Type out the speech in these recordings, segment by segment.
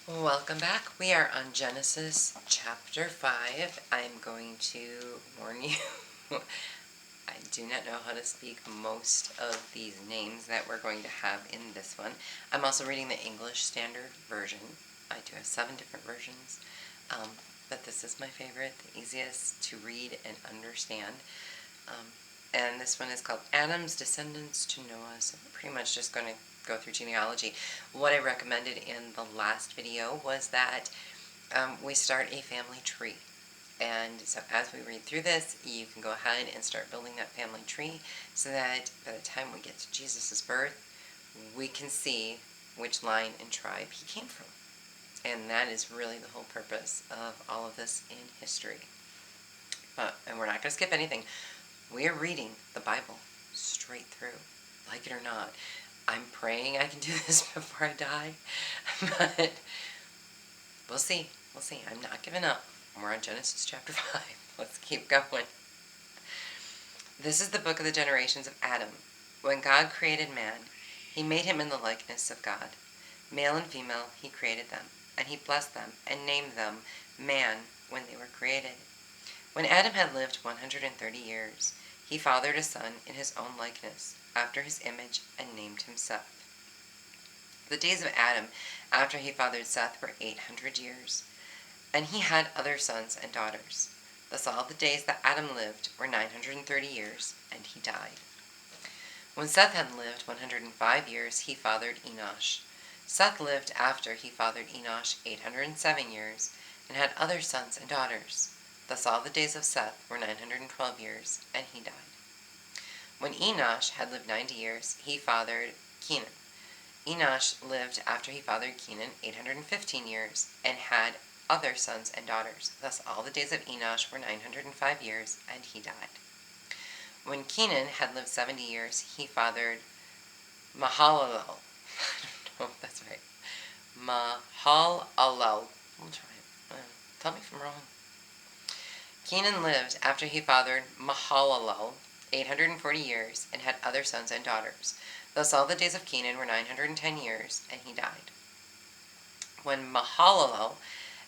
Welcome back. We are on Genesis chapter 5. I'm going to warn you, I do not know how to speak most of these names that we're going to have in this one. I'm also reading the English Standard Version. I do have 7 different versions, but this is my favorite, the easiest to read and understand. And this one is called Adam's Descendants to Noah, so we're pretty much just going to go through genealogy. What I recommended in the last video was that we start a family tree. And so as we read through this, you can go ahead and start building that family tree so that by the time we get to Jesus' birth, we can see which line and tribe he came from. And that is really the whole purpose of all of this in history. And we're not going to skip anything. We are reading the Bible straight through, like it or not. I'm praying I can do this before I die, but we'll see. We'll see. I'm not giving up. We're on Genesis chapter 5. Let's keep going. This is the book of the generations of Adam. When God created man, he made him in the likeness of God. Male and female, he created them, and he blessed them and named them man when they were created. When Adam had lived 130 years, he fathered a son in his own likeness, after his image, and named him Seth. The days of Adam after he fathered Seth were 800 years, and he had other sons and daughters. Thus all the days that Adam lived were 930 years, and he died. When Seth had lived 105 years, he fathered Enosh. Seth lived after he fathered Enosh 807 years, and had other sons and daughters. Thus all the days of Seth were 912 years, and he died. When Enosh had lived 90 years, he fathered Kenan. Enosh lived after he fathered Kenan 815 years, and had other sons and daughters. Thus all the days of Enosh were 905 years, and he died. When Kenan had lived 70 years, he fathered Mahalalel. I don't know if that's right. Mahalalel. We'll try it. Tell me if I'm wrong. Kenan lived after he fathered Mahalalel 840 years, and had other sons and daughters. Thus all the days of Kenan were 910 years, and he died. When Mahalalel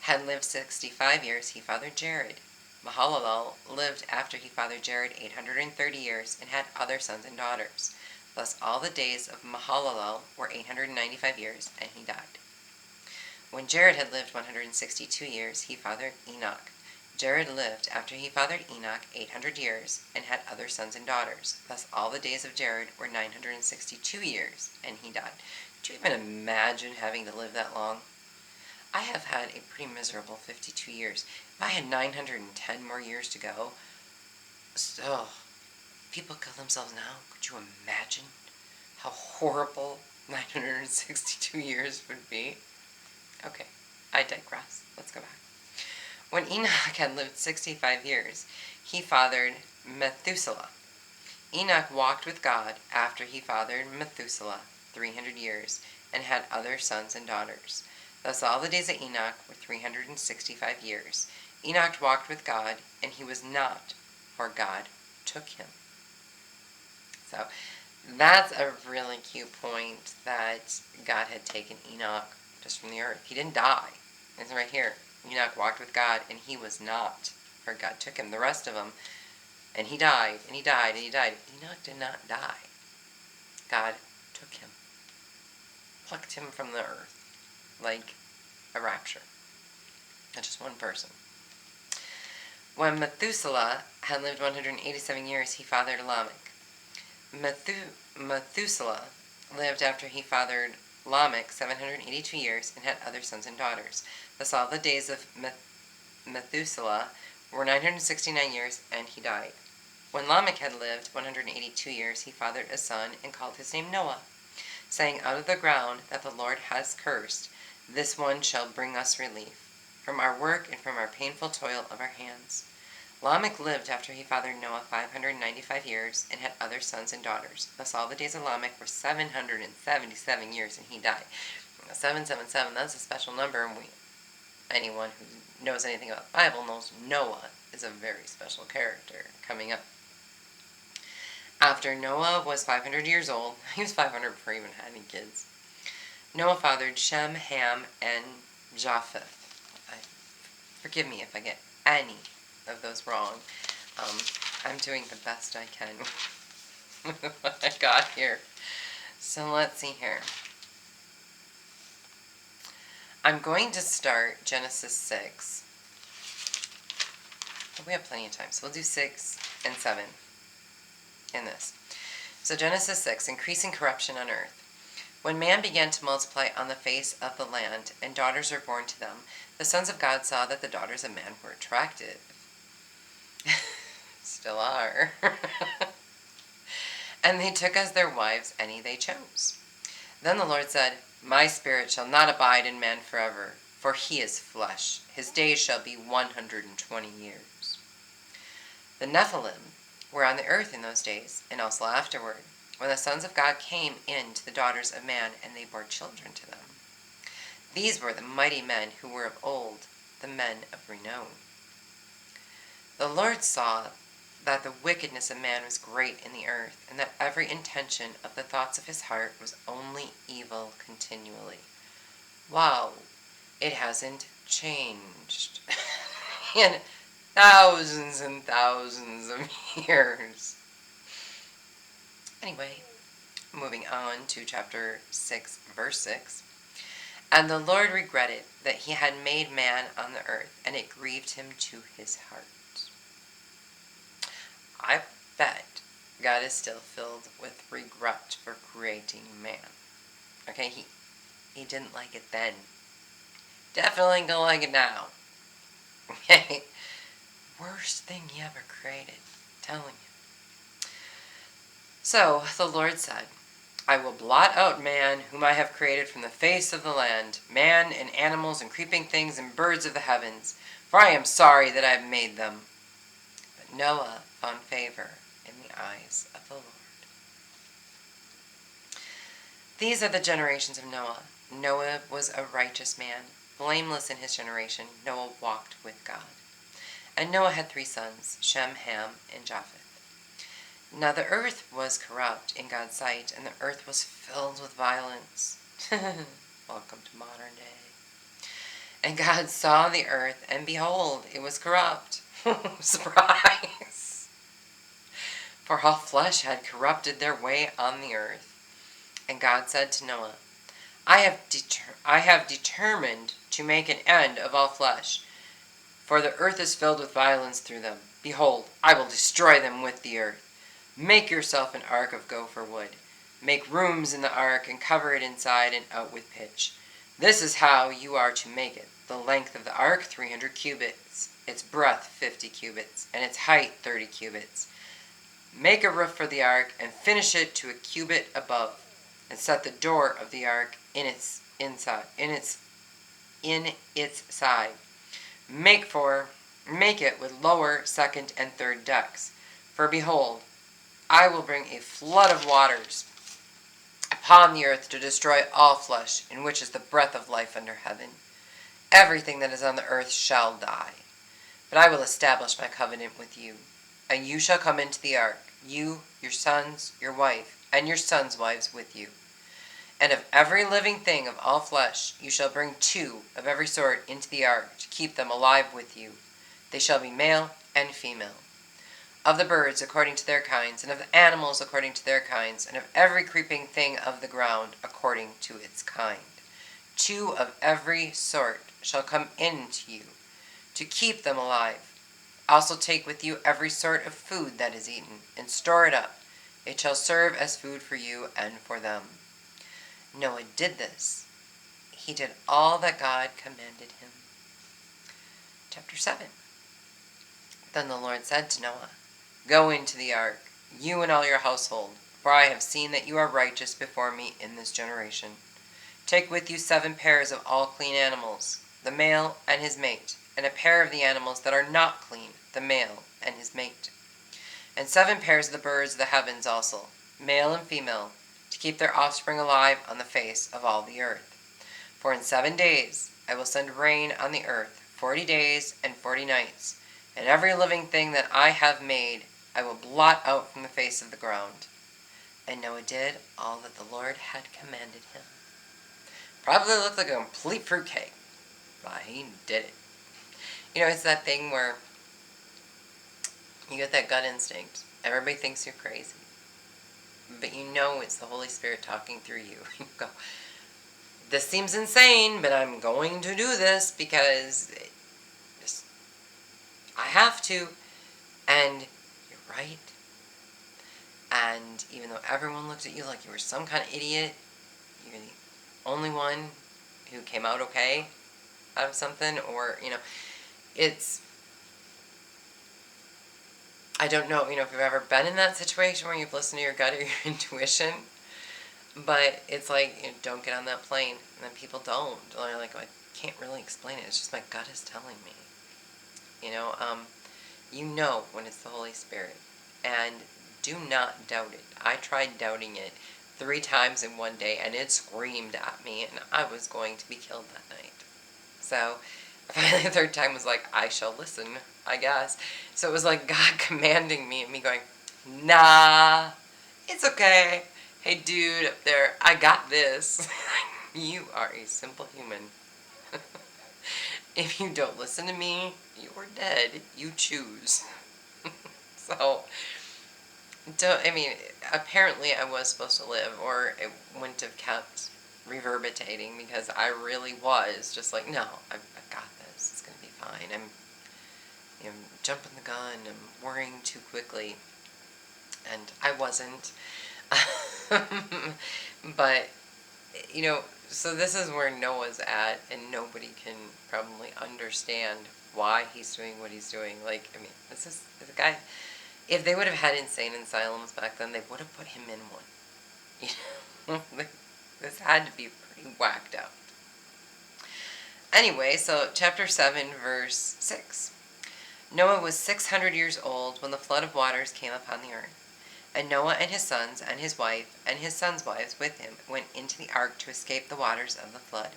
had lived 65 years, he fathered Jared. Mahalalel lived after he fathered Jared 830 years, and had other sons and daughters. Thus all the days of Mahalalel were 895 years, and he died. When Jared had lived 162 years, he fathered Enoch. Jared lived after he fathered Enoch 800 years, and had other sons and daughters. Thus all the days of Jared were 962 years, and he died. Do you even imagine having to live that long? I have had a pretty miserable 52 years. If I had 910 more years to go, so people kill themselves now. Could you imagine how horrible 962 years would be? Okay, I digress. Let's go back. When Enoch had lived 65 years, he fathered Methuselah. Enoch walked with God after he fathered Methuselah 300 years, and had other sons and daughters. Thus all the days of Enoch were 365 years. Enoch walked with God, and he was not, for God took him. So that's a really cute point, that God had taken Enoch just from the earth. He didn't die. It's right here. Enoch walked with God, and he was not, for God took him. The rest of them, and he died, and he died, and he died. Enoch did not die. God took him, plucked him from the earth, like a rapture. Not just one person. When Methuselah had lived 187 years, he fathered Lamech. Methuselah lived after he fathered Lamech 782 years, and had other sons and daughters. Thus all the days of Methuselah were 969 years, and he died. When Lamech had lived 182 years, he fathered a son, and called his name Noah, saying, out of the ground that the Lord has cursed, this one shall bring us relief, from our work and from our painful toil of our hands. Lamech lived after he fathered Noah 595 years, and had other sons and daughters. Thus all the days of Lamech were 777 years, and he died. 777, that's a special number, and anyone who knows anything about the Bible knows Noah is a very special character coming up. After Noah was 500 years old, he was 500 before he even had any kids, Noah fathered Shem, Ham, and Japheth. Forgive me if I get any of those wrong. I'm doing the best I can with what I got here. So let's see here. I'm going to start Genesis 6. We have plenty of time, so we'll do 6 and 7 in this. So Genesis 6, increasing corruption on earth. When man began to multiply on the face of the land, and daughters were born to them, the sons of God saw that the daughters of man were attractive. Still are. And they took as their wives any they chose. Then the Lord said, My spirit shall not abide in man forever, for he is flesh. His days shall be 120 years. The Nephilim were on the earth in those days, and also afterward, when the sons of God came in to the daughters of man, and they bore children to them. These were the mighty men who were of old, the men of renown. The Lord saw that the wickedness of man was great in the earth, and that every intention of the thoughts of his heart was only evil continually. Wow, it hasn't changed in thousands and thousands of years. Anyway, moving on to chapter 6, verse 6. And the Lord regretted that he had made man on the earth, and it grieved him to his heart. I bet God is still filled with regret for creating man. Okay, he didn't like it then. Definitely don't like it now. Okay, worst thing he ever created. I'm telling you. So the Lord said, I will blot out man whom I have created from the face of the land, man and animals and creeping things and birds of the heavens, for I am sorry that I have made them. But Noah found favor in the eyes of the Lord. These are the generations of Noah. Noah was a righteous man, blameless in his generation. Noah walked with God. And Noah had 3 sons, Shem, Ham, and Japheth. Now the earth was corrupt in God's sight, and the earth was filled with violence. Welcome to modern day. And God saw the earth, and behold, it was corrupt. Surprise! For all flesh had corrupted their way on the earth. And God said to Noah, I have determined to make an end of all flesh, for the earth is filled with violence through them. Behold, I will destroy them with the earth. Make yourself an ark of gopher wood. Make rooms in the ark, and cover it inside and out with pitch. This is how you are to make it. The length of the ark, 300 cubits, its breadth, 50 cubits, and its height, 30 cubits. Make a roof for the ark, and finish it to a cubit above, and set the door of the ark in its side. Make it with lower, second, and third decks. For behold, I will bring a flood of waters upon the earth to destroy all flesh, in which is the breath of life under heaven. Everything that is on the earth shall die. But I will establish my covenant with you, and you shall come into the ark, you, your sons, your wife, and your sons' wives with you. And of every living thing of all flesh you shall bring 2 of every sort into the ark, to keep them alive with you. They shall be male and female. Of the birds according to their kinds, and of the animals according to their kinds, and of every creeping thing of the ground according to its kind. 2 of every sort shall come in to you, to keep them alive. Also take with you every sort of food that is eaten, and store it up. It shall serve as food for you and for them. Noah did this. He did all that God commanded him. Chapter 7. Then the Lord said to Noah, Go into the ark, you and all your household, for I have seen that you are righteous before me in this generation. Take with you 7 pairs of all clean animals, the male and his mate, and a pair of the animals that are not clean, the male and his mate. And 7 pairs of the birds of the heavens also, male and female, to keep their offspring alive on the face of all the earth. For in 7 days I will send rain on the earth, 40 days and 40 nights, and every living thing that I have made I will blot out from the face of the ground. And Noah did all that the Lord had commanded him. Probably looked like a complete fruitcake. but he did it. You know, it's that thing where you get that gut instinct. Everybody thinks you're crazy. But you know it's the Holy Spirit talking through you. You go, this seems insane, but I'm going to do this because I have to. And you're right. And even though everyone looked at you like you were some kind of idiot, you're the only one who came out okay out of something. Or, it's, I don't know, if you've ever been in that situation where you've listened to your gut or your intuition, but it's like, don't get on that plane. And then people don't. They're like, I can't really explain it. It's just my gut is telling me. You know when it's the Holy Spirit. And do not doubt it. I tried doubting it 3 times in one day, and it screamed at me, and I was going to be killed that night. So finally the 3rd time was like, I shall listen, I guess. So it was like God commanding me and me going, nah, it's okay. Hey dude up there, I got this. You are a simple human. If you don't listen to me, you are dead. You choose. So, apparently I was supposed to live, or it wouldn't have kept reverberating, because I really was just like, no, I've got this. It's going to be fine. I'm jumping the gun. I'm worrying too quickly. And I wasn't. But, so this is where Noah's at, and nobody can probably understand why he's doing what he's doing. This is the guy. If they would have had insane asylums back then, they would have put him in one. This had to be pretty whacked out. Anyway, so chapter 7, verse 6. Noah was 600 years old when the flood of waters came upon the earth. And Noah and his sons and his wife and his sons' wives with him went into the ark to escape the waters of the flood.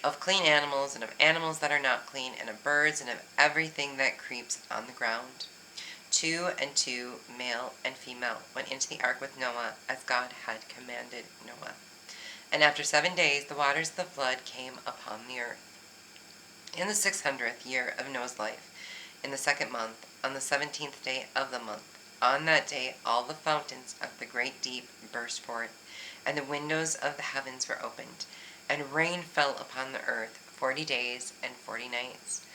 Of clean animals and of animals that are not clean, and of birds and of everything that creeps on the ground. 2 and 2, male and female, went into the ark with Noah, as God had commanded Noah. And after 7 days the waters of the flood came upon the earth. In the 600th year of Noah's life, in the 2nd month, on the 17th day of the month, on that day all the fountains of the great deep burst forth, and the windows of the heavens were opened, and rain fell upon the earth 40 days and 40 nights.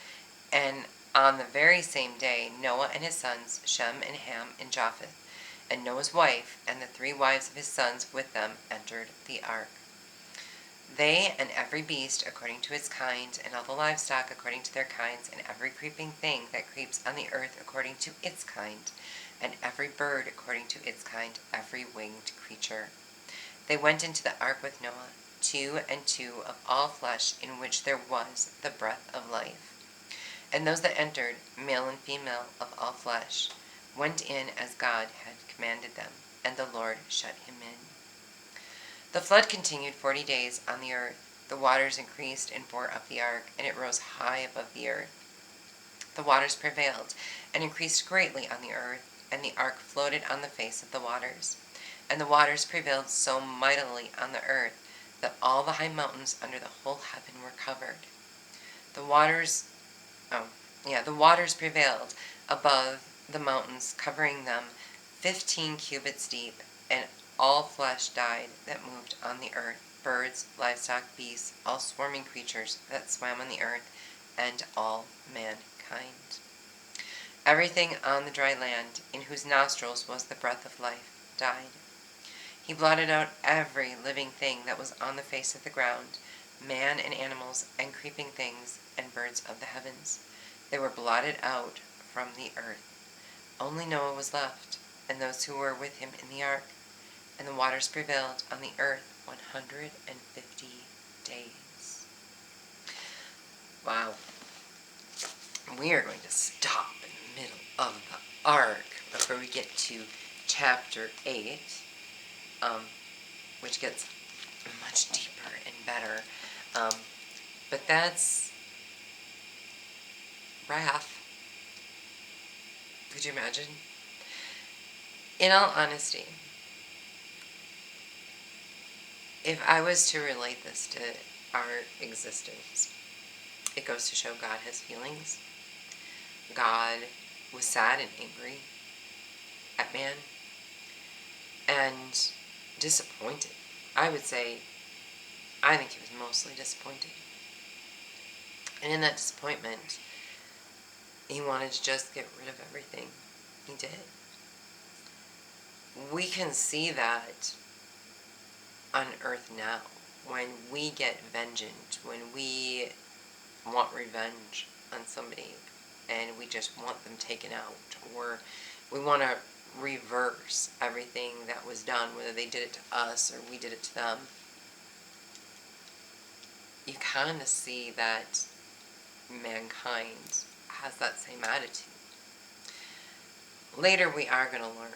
And on the very same day Noah and his sons, Shem and Ham and Japheth, and Noah's wife, and the 3 wives of his sons with them, entered the ark. They and every beast according to its kind, and all the livestock according to their kinds, and every creeping thing that creeps on the earth according to its kind, and every bird according to its kind, every winged creature. They went into the ark with Noah, 2 and 2 of all flesh, in which there was the breath of life. And those that entered, male and female of all flesh, went in as God had commanded them, and the Lord shut him in. The flood continued 40 days on the earth. The waters increased and bore up the ark, and it rose high above the earth. The waters prevailed and increased greatly on the earth, and the ark floated on the face of the waters. And the waters prevailed so mightily on the earth that all the high mountains under the whole heaven were covered. The waters prevailed above the mountains, covering them 15 cubits deep, and all flesh died that moved on the earth, birds, livestock, beasts, all swarming creatures that swam on the earth, and all mankind. Everything on the dry land, in whose nostrils was the breath of life, died. He blotted out every living thing that was on the face of the ground, man and animals, and creeping things, and birds of the heavens. They were blotted out from the earth. Only Noah was left, and those who were with him in the ark. And the waters prevailed on the earth 150 days. Wow. We are going to stop in the middle of the ark before we get to chapter 8, which gets much deeper and better. But that's wrath. Could you imagine? In all honesty, if I was to relate this to our existence, It goes to show God has feelings. God was sad and angry at man and disappointed. I would say, I think he was mostly disappointed. And in that disappointment, he wanted to just get rid of everything. He did. We can see that on earth now. When we get vengeance, when we want revenge on somebody and we just want them taken out, or we want to reverse everything that was done, whether they did it to us or we did it to them, you kind of see that mankind has that same attitude. Later we are going to learn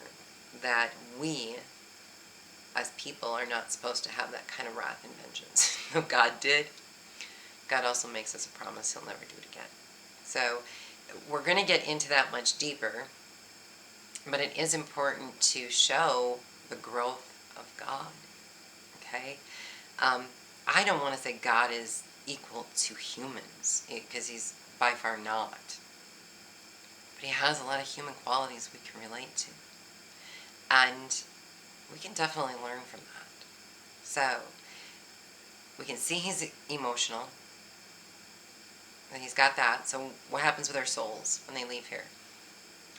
that we as people are not supposed to have that kind of wrath and vengeance. Though God did, God also makes us a promise he'll never do it again. So we're going to get into that much deeper, but it is important to show the growth of God. Okay? I don't want to say God is equal to humans, because he's by far not. But he has a lot of human qualities we can relate to. And we can definitely learn from that. So, we can see he's emotional. And he's got that. So what happens with our souls when they leave here?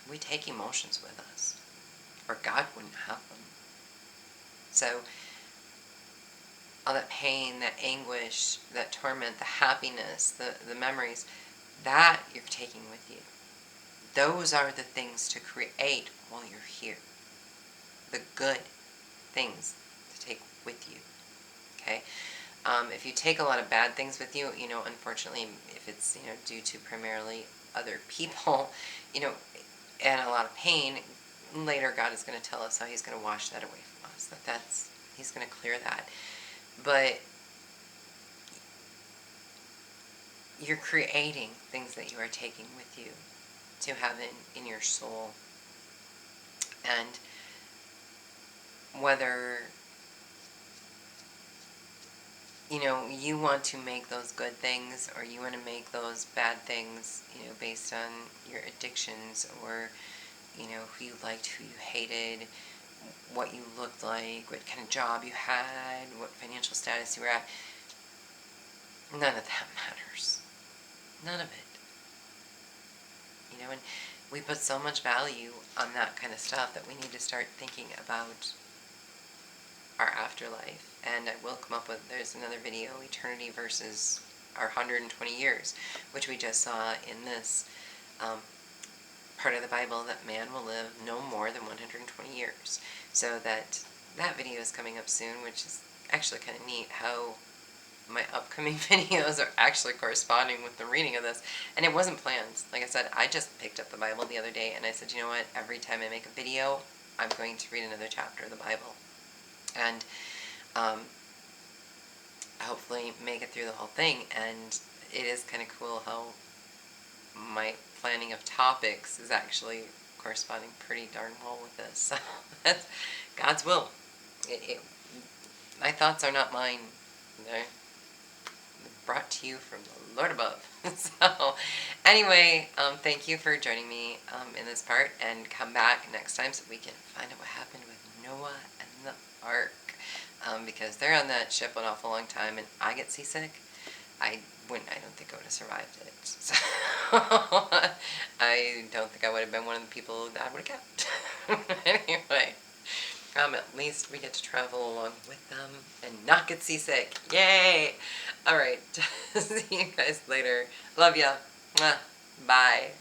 We take emotions with us. Or God wouldn't have them. So, all that pain, that anguish, that torment, the happiness, the memories, that you're taking with you. Those are the things to create while you're here. The good things to take with you. Okay? If you take a lot of bad things with you, unfortunately, if it's, due to primarily other people, and a lot of pain, later God is going to tell us how he's going to wash that away from us. He's going to clear that. But you're creating things that you are taking with you to heaven in your soul. And whether you want to make those good things or you want to make those bad things, based on your addictions or, who you liked, who you hated, what you looked like, what kind of job you had, what financial status you were at, none of that matters. None of it. And we put so much value on that kind of stuff that we need to start thinking about our afterlife. And I will come up with, there's another video, eternity versus our 120 years, which we just saw in this part of the Bible, that man will live no more than 120 years. So that video is coming up soon, which is actually kind of neat how my upcoming videos are actually corresponding with the reading of this. And it wasn't planned. Like I said, I just picked up the Bible the other day and I said, you know what, every time I make a video, I'm going to read another chapter of the Bible. And hopefully make it through the whole thing. And it is kind of cool how my planning of topics is actually corresponding pretty darn well with this. So that's God's will. My thoughts are not mine. They're brought to you from the Lord above. So anyway, thank you for joining me in this part, and come back next time so we can find out what happened with Noah and the ark. Because they're on that ship an awful long time, and I get seasick. I don't think I would have survived it. So I don't think I would have been one of the people that would have kept. Anyway, at least we get to travel along with them and not get seasick. Yay! Alright, see you guys later. Love ya. Mwah. Bye.